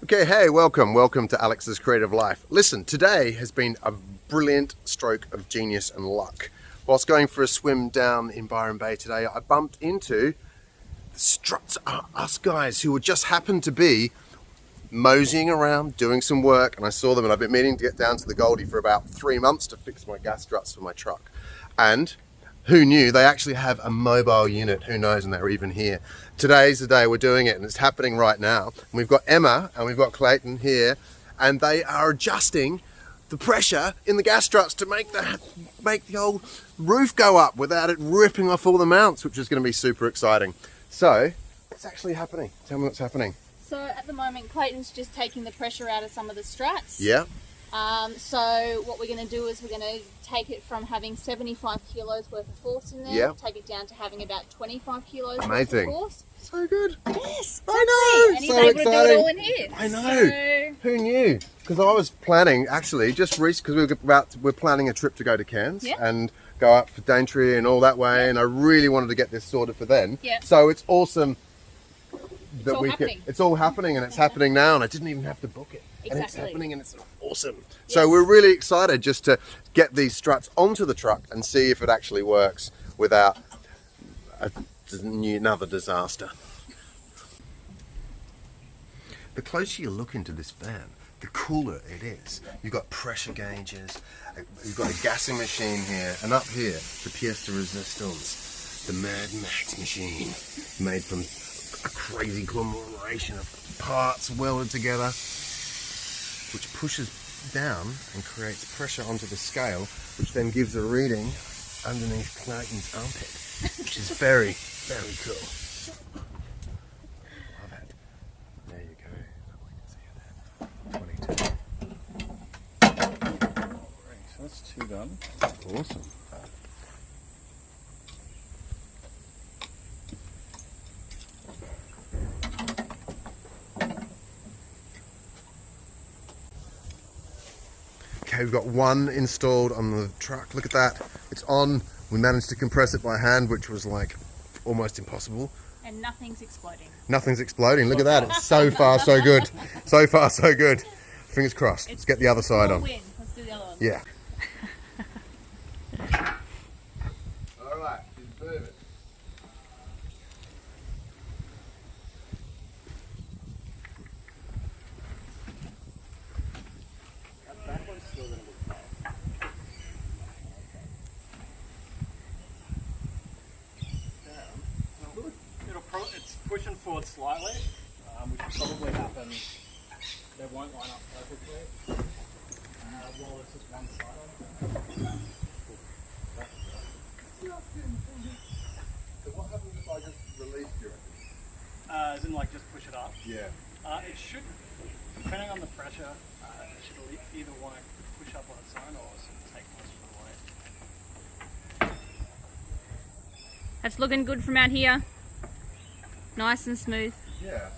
Okay, hey, welcome to Alex's Creative Life. Listen, today has been a brilliant stroke of genius and luck. Whilst going for a swim down in Byron Bay today, I bumped into the struts, us guys who just happened to be moseying around, doing some work, and I saw them, and I've been meaning to get down to the Goldie for about 3 months to fix my gas struts for my truck. And who knew they actually have a mobile unit? Who knows? And they're even here. Today's the day we're doing it, and it's happening right now. And we've got Emma and we've got Clayton here, and they are adjusting the pressure in the gas struts to make the whole roof go up without it ripping off all the mounts, which is going to be super exciting. So, what's actually happening? Tell me what's happening. So at the moment, Clayton's just taking the pressure out of some of the struts. Yeah. So what we're going to do is we're going to take it from having 75 kilos worth of force in there, Yeah. take it down to having about 25 kilos Amazing. worth of force. So good. Yes, I know. and he's So able exciting. to do it all in here. I know. Who knew? Because I was planning, actually, just recently, because we're planning a trip to go to Cairns and go up for Daintree and all that way, and I really wanted to get this sorted for then. Yeah. So it's awesome that It's all happening, and it's happening now, and I didn't even have to book it. And it's Exactly. happening, and it's awesome. So we're really excited just to get these struts onto the truck and see if it actually works without another disaster. The closer you look into this van, the cooler it is. You've got pressure gauges, you've got a gassing machine here, and up here, the pièce de résistance, the Mad Max machine, made from a crazy conglomeration of parts welded together, which pushes down and creates pressure onto the scale, which then gives a reading underneath Clayton's armpit, which is very, very cool. Love it. There you go. We can see it there. 22. Right, so that's 2 done. Awesome. Okay, we've got 1 installed on the truck. Look at that. It's on. We managed to compress it by hand, which was like almost impossible. And nothing's exploding. Nothing's exploding. Look at that. It's so far so good. So far so good. Fingers crossed. Let's get the other side on. Win. Let's do the other one. Yeah. All right, move it. That one's still going to be tight. It's pushing forward slightly, which will probably happen. They won't line up perfectly. While it's just one side on it. So what happens if I just release you? As in, like, just push it up. Yeah. It should, depending on the pressure, it should either want to push up on its own or sort of take most of the weight. That's looking good from out here. Nice and smooth. Yeah.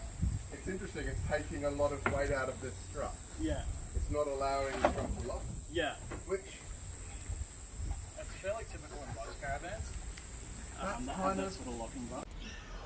It's interesting. It's taking a lot of weight out of this strut. Yeah. It's not allowing the strut to lock. Yeah. Which That's fairly typical in most caravans. That sort of locking bar.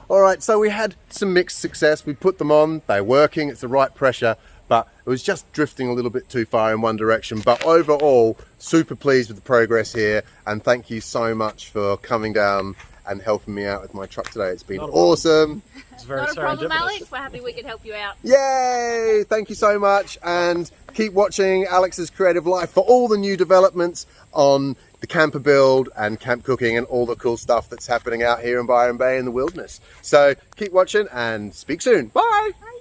All right, so we had some mixed success. We put them on, they're working, it's the right pressure, but it was just drifting a little bit too far in one direction. But overall, super pleased with the progress here, and thank you so much for coming down and helping me out with my truck today. It's been awesome. It's very Not a problem, Alex. We're happy we could help you out. Yay! Thank you so much, and keep watching Alex's Creative Life for all the new developments on the camper build and camp cooking and all the cool stuff that's happening out here in Byron Bay in the wilderness. So keep watching and speak soon. Bye! Bye.